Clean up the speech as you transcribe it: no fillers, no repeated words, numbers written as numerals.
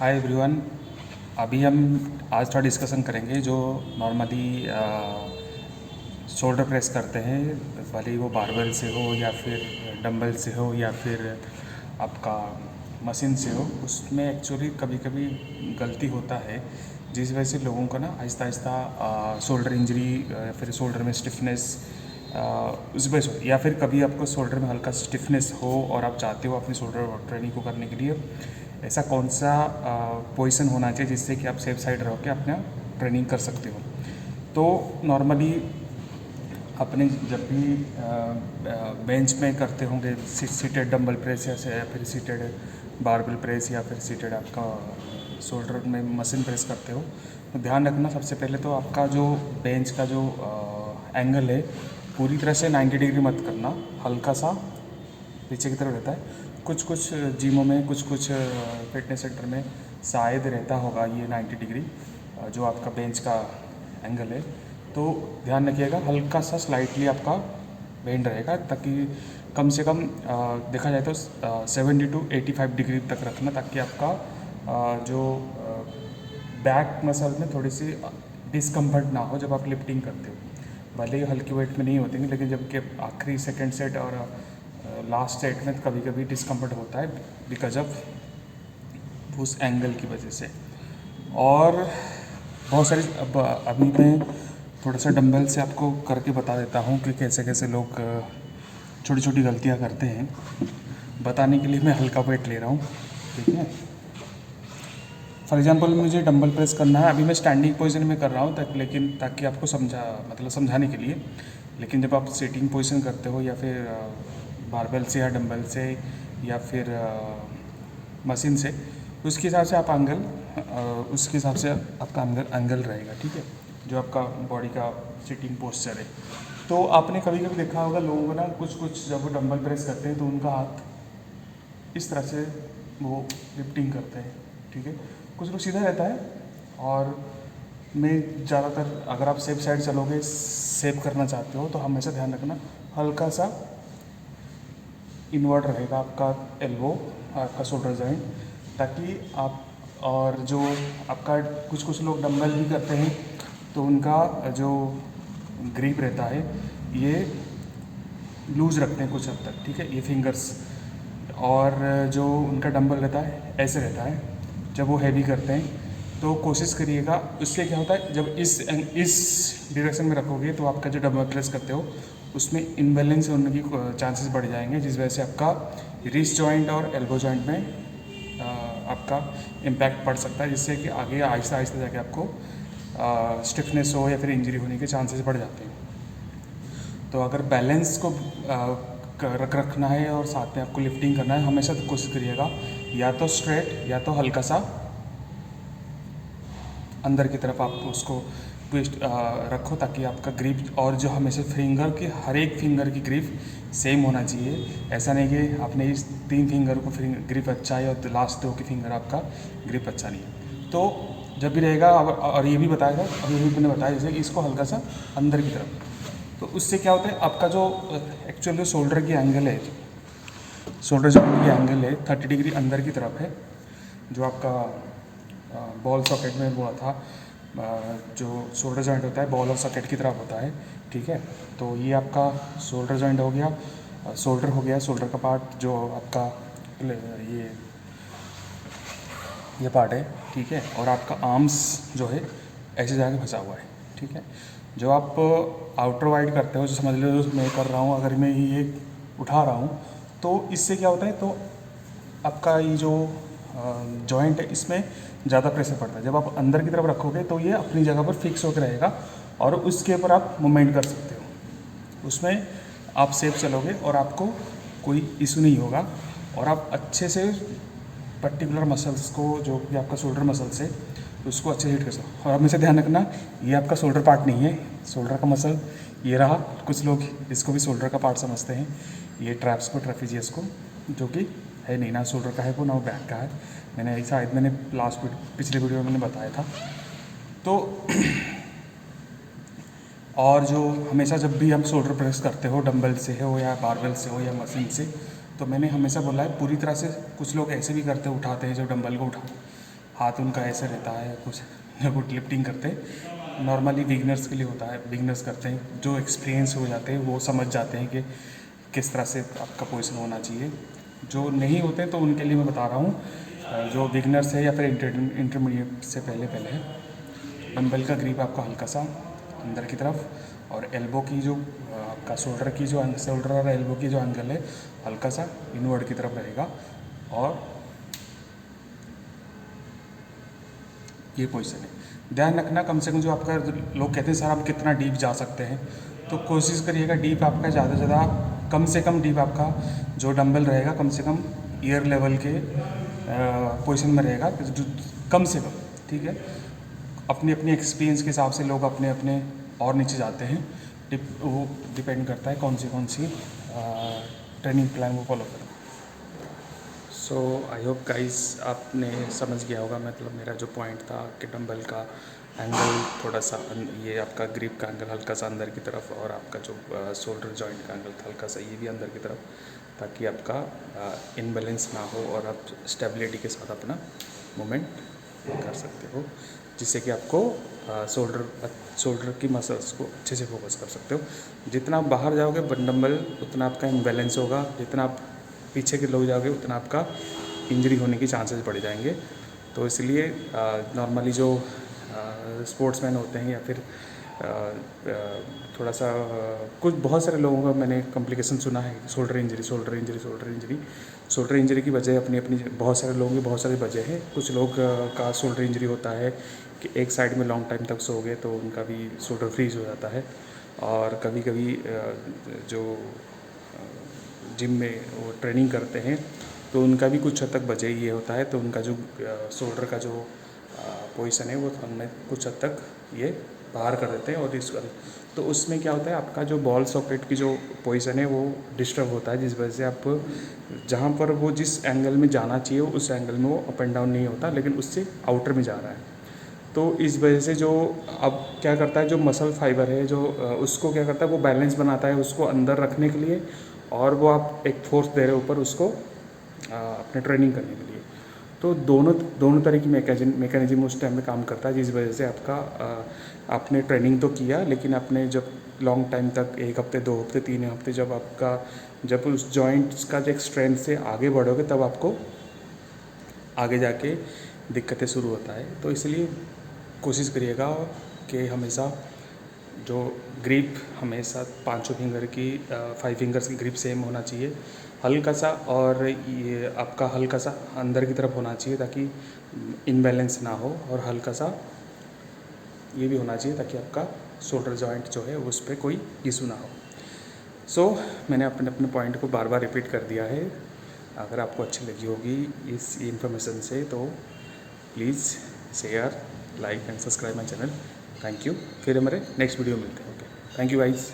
Hi everyone. अभी हम आज थोड़ा डिस्कशन करेंगे जो नॉर्मली शोल्डर प्रेस करते हैं, भले ही वो बारबेल से हो या फिर डंबल से हो या फिर आपका मशीन से हो। उसमें एक्चुअली कभी कभी गलती होता है जिस वजह से लोगों को ना आहिस्ता आहिस्ता शोल्डर इंजरी या फिर शोल्डर में स्टिफनेस उस वजह से, या फिर कभी आपको शोल्डर में हल्का स्टिफनेस हो और आप चाहते हो अपनी शोल्डर ट्रेनिंग को करने के लिए ऐसा कौन सा पोजीशन होना चाहिए जिससे कि आप सेफ साइड रह के अपना ट्रेनिंग कर सकते हो। तो नॉर्मली अपने जब भी बेंच में करते होंगे सीटेड डंबल प्रेस या फिर सीटेड बारबेल प्रेस या फिर सीटेड आपका शोल्डर में मशीन प्रेस करते हो, तो ध्यान रखना सबसे पहले तो आपका जो बेंच का जो एंगल है पूरी तरह से 90 डिग्री मत करना, हल्का सा पीछे की तरफ रहता है। कुछ कुछ जिमों में कुछ फिटनेस सेंटर में शायद रहता होगा ये 90 डिग्री जो आपका बेंच का एंगल है। तो ध्यान रखिएगा हल्का सा स्लाइटली आपका बेंड रहेगा, ताकि कम से कम देखा जाए तो 70 to 85 डिग्री तक रखना, ताकि आपका जो बैक मसल में थोड़ी सी डिस्कम्फर्ट ना हो जब आप लिफ्टिंग करते हो। भले ही हल्की वेट में नहीं होती है, लेकिन जब के आखिरी सेकंड सेट और लास्ट सेट में कभी कभी डिस्कम्फर्ट होता है बिकॉज ऑफ उस एंगल की वजह से। और बहुत सारी अभी मैं थोड़ा सा डंबल से आपको करके बता देता हूँ कि कैसे कैसे लोग छोटी छोटी गलतियाँ करते हैं। बताने के लिए मैं हल्का वेट ले रहा हूँ, ठीक है। फॉर एग्जांपल मुझे डंबल प्रेस करना है, अभी मैं स्टैंडिंग पोजीशन में कर रहा हूँ ताकि आपको समझाने के लिए। लेकिन जब आप सिटिंग पोजीशन करते हो या फिर बारबेल से या डंबल से या फिर मशीन से, उसके हिसाब से आप उसके हिसाब से आपका एंगल रहेगा, ठीक है, जो आपका बॉडी का सिटिंग पोस्चर है। तो आपने कभी कभी देखा होगा लोगों को ना कुछ जब वो डंबल प्रेस करते हैं तो उनका हाथ इस तरह से वो लिफ्टिंग करते हैं, ठीक है। कुछ लोग सीधा रहता है। और मैं ज़्यादातर अगर आप सेफ साइड चलोगे, सेव करना चाहते हो, तो हमेशा ध्यान रखना हल्का सा इनवर्ट रहेगा आपका एल्बो, आपका शोल्डर जॉइंट, ताकि आप और जो आपका कुछ लोग डंबल भी करते हैं तो उनका जो ग्रिप रहता है ये लूज़ रखते हैं कुछ हद तक, ठीक है, ये फिंगर्स। और जो उनका डंबल रहता है ऐसे रहता है जब वो हैवी करते हैं। तो कोशिश करिएगा, उससे क्या होता है जब इस डायरेक्शन में रखोगे तो आपका जो डंबल प्रेस करते हो उसमें इनबैलेंस होने की चांसेस बढ़ जाएंगे, जिस वजह से आपका रिस्ट जॉइंट और एल्बो जॉइंट में आपका इम्पैक्ट पड़ सकता है, जिससे कि आगे आहिस्ता आहिस्ता जाके आपको स्टिफनेस हो या फिर इंजरी होने के चांसेस बढ़ जाते हैं। तो अगर बैलेंस को रखना है और साथ में आपको लिफ्टिंग करना है, हमेशा तो कोशिश करिएगा या तो स्ट्रेट या तो हल्का सा अंदर की तरफ आप उसको ट्विस्ट रखो, ताकि आपका ग्रिप और जो हमेशा फिंगर की हर एक फिंगर की ग्रिप सेम होना चाहिए। ऐसा नहीं कि आपने इस 3 फिंगर को ग्रिप अच्छा है और लास्ट 2 की फिंगर आपका ग्रिप अच्छा नहीं है। तो जब भी रहेगा और ये भी बताएगा, अभी भी मैंने बताया जैसे इसको हल्का सा अंदर की तरफ, तो उससे क्या होता है आपका जो एक्चुअल जो शोल्डर की एंगल है, शोल्डर जॉइंट की एंगल है 30 डिग्री अंदर की तरफ है। जो आपका बॉल सॉकेट में हुआ था, जो शोल्डर जॉइंट होता है बॉल और सॉकेट की तरफ होता है, ठीक है। तो ये आपका शोल्डर जॉइंट हो गया, शोल्डर हो गया, शोल्डर का पार्ट जो आपका ये पार्ट है, ठीक है। और आपका आर्म्स जो है ऐसे जाके फंसा हुआ है, ठीक है। जो आप आउटर वाइड करते हो, जो समझ लो मैं कर रहा हूँ, अगर मैं ये उठा रहा हूँ तो इससे क्या होता है, तो आपका ये जो जॉइंट है इसमें ज़्यादा प्रेशर पड़ता है। जब आप अंदर की तरफ रखोगे तो ये अपनी जगह पर फिक्स होकर रहेगा और उसके ऊपर आप मूवमेंट कर सकते हो, उसमें आप सेफ चलोगे और आपको कोई इशू नहीं होगा। और आप अच्छे से पर्टिकुलर मसल्स को, जो कि आपका शोल्डर मसल्स है, उसको अच्छे से हिट कर सकते। और हमेशा ध्यान रखना ये आपका शोल्डर पार्ट नहीं है, शोल्डर का मसल ये रहा। कुछ लोग इसको भी शोल्डर का पार्ट समझते हैं, ये ट्रैप्स को, ट्रेपेजियस को, जो कि है नहीं, ना शोल्डर का है वो, ना वो बैक का है। मैंने पिछले वीडियो में मैंने बताया था। तो और जो हमेशा जब भी हम शोल्डर प्रेस करते हो, डंबल से हो या बारबेल से हो या मशीन से, तो मैंने हमेशा बोला है पूरी तरह से, कुछ लोग ऐसे भी करते उठाते हैं जो डंबल को हाथ उनका ऐसे रहता है कुछ जब वो लिफ्टिंग करते हैं। नॉर्मली बिगनर्स के लिए होता है, बिगनर्स करते हैं, जो एक्सपीरियंस हो जाते हैं वो समझ जाते हैं कि किस तरह से आपका पोजीशन होना चाहिए। जो नहीं होते तो उनके लिए मैं बता रहा हूँ, जो बिगनर्स है या फिर इंटरमीडिएट से पहले पहले है, डंबल का ग्रिप आपका हल्का सा अंदर की तरफ, और एल्बो की जो आपका शोल्डर और एल्बो की जो एंगल है हल्का सा इनवर्ड की तरफ रहेगा। और ये पोजीशन है, ध्यान रखना कम से कम जो आपका, लोग कहते हैं सर आप कितना डीप जा सकते हैं, तो कोशिश करिएगा डीप आपका ज़्यादा से ज़्यादा, कम से कम डीप आपका जो डंबल रहेगा कम से कम ईयर लेवल के पोजीशन में रहेगा, कम से कम, ठीक है। अपनी अपनी एक्सपीरियंस के हिसाब से लोग अपने अपने और नीचे जाते हैं, वो डिपेंड करता है कौन सी ट्रेनिंग प्लान वो फॉलो करें। सो आई होप गाइस आपने समझ गया होगा, मतलब मेरा जो पॉइंट था कि डंबल का एंगल थोड़ा सा, ये आपका ग्रिप का एंगल हल्का सा अंदर की तरफ, और आपका जो शोल्डर जॉइंट का एंगल था हल्का सा ये भी अंदर की तरफ, ताकि आपका इनबैलेंस ना हो और आप स्टेबिलिटी के साथ अपना मूवमेंट कर सकते हो, जिससे कि आपको शोल्डर की मसल्स को अच्छे से फोकस कर सकते हो। जितना आप बाहर जाओगे डंबल उतना आपका इम्बैलेंस होगा, जितना आप पीछे के लोग जाओगे उतना आपका इंजरी होने की चांसेस बढ़ जाएंगे। तो इसलिए नॉर्मली जो स्पोर्ट्समैन होते हैं या फिर थोड़ा सा कुछ बहुत सारे लोगों का मैंने कॉम्प्लिकेशन सुना है, शोल्डर इंजरी की वजह अपनी अपनी, बहुत सारे लोगों की बहुत सारी वजह है। कुछ लोग का शोल्डर इंजरी होता है कि एक साइड में लॉन्ग टाइम तक सो गए तो उनका भी शोल्डर फ्रीज हो जाता है, और कभी कभी जो जिम में वो ट्रेनिंग करते हैं तो उनका भी कुछ हद तक वजह ये होता है, तो उनका जो शोल्डर का जो पोजीशन है वो हमने कुछ हद तक ये बाहर कर देते हैं, और इस तो उसमें क्या होता है आपका जो बॉल सॉकेट की जो पोजीशन है वो डिस्टर्ब होता है, जिस वजह से आप जहाँ पर वो जिस एंगल में जाना चाहिए उस एंगल में वो अप एंड डाउन नहीं होता, लेकिन उससे आउटर में जा रहा है। तो इस वजह से जो अब क्या करता है, जो मसल फाइबर है जो उसको क्या करता है, वो बैलेंस बनाता है उसको अंदर रखने के लिए, और वो आप एक फोर्स दे रहे हो ऊपर उसको अपने ट्रेनिंग करने के लिए। तो दोनों तरह की मैकेनिज्म उस टाइम में काम करता है, जिस वजह से आपका आपने ट्रेनिंग तो किया, लेकिन आपने जब लॉन्ग टाइम तक 1 हफ्ते 2 हफ्ते 3 हफ्ते जब उस जॉइंट्स का जो एक स्ट्रेंथ से आगे बढ़ोगे तब आपको आगे जाके दिक्कतें शुरू होता है। तो इसलिए कोशिश करिएगा कि हमेशा जो ग्रिप हमेशा 5 फिंगर की 5 फिंगर्स की ग्रिप सेम होना चाहिए, हल्का सा, और ये आपका हल्का सा अंदर की तरफ होना चाहिए ताकि इनबैलेंस ना हो, और हल्का सा ये भी होना चाहिए ताकि आपका शोल्डर जॉइंट जो है उस पर कोई इशू ना हो। सो मैंने अपने अपने पॉइंट को बार बार रिपीट कर दिया है। अगर आपको अच्छी लगी होगी इस इन्फॉर्मेशन से तो please share, like and subscribe my channel. Thank you. फिर हमारे नेक्स्ट वीडियो मिलते हैं। Okay, thank you guys.